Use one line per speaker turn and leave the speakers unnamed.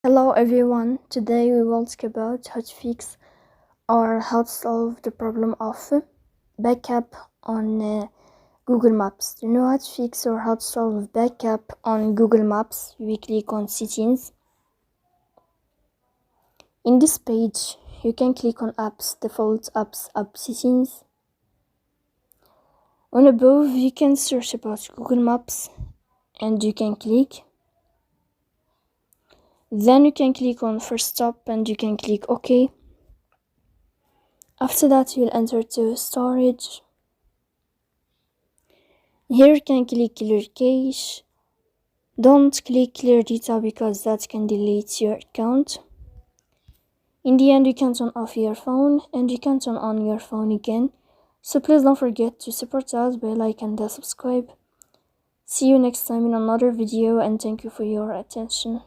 Hello everyone, today we will talk about how to fix or how to solve the problem of backup on Google Maps. To know how to fix or how to solve backup on Google Maps, we click on settings. In this page, you can click on apps, default apps, app settings. On above, you can search about Google Maps and you can click. Then you can click on first stop and you can click OK. After that, you'll enter to storage. Here you can click clear cache. Don't click clear data because that can delete your account. In the end, you can turn off your phone and you can turn on your phone again. So please don't forget to support us by like and subscribe. See you next time in another video and thank you for your attention.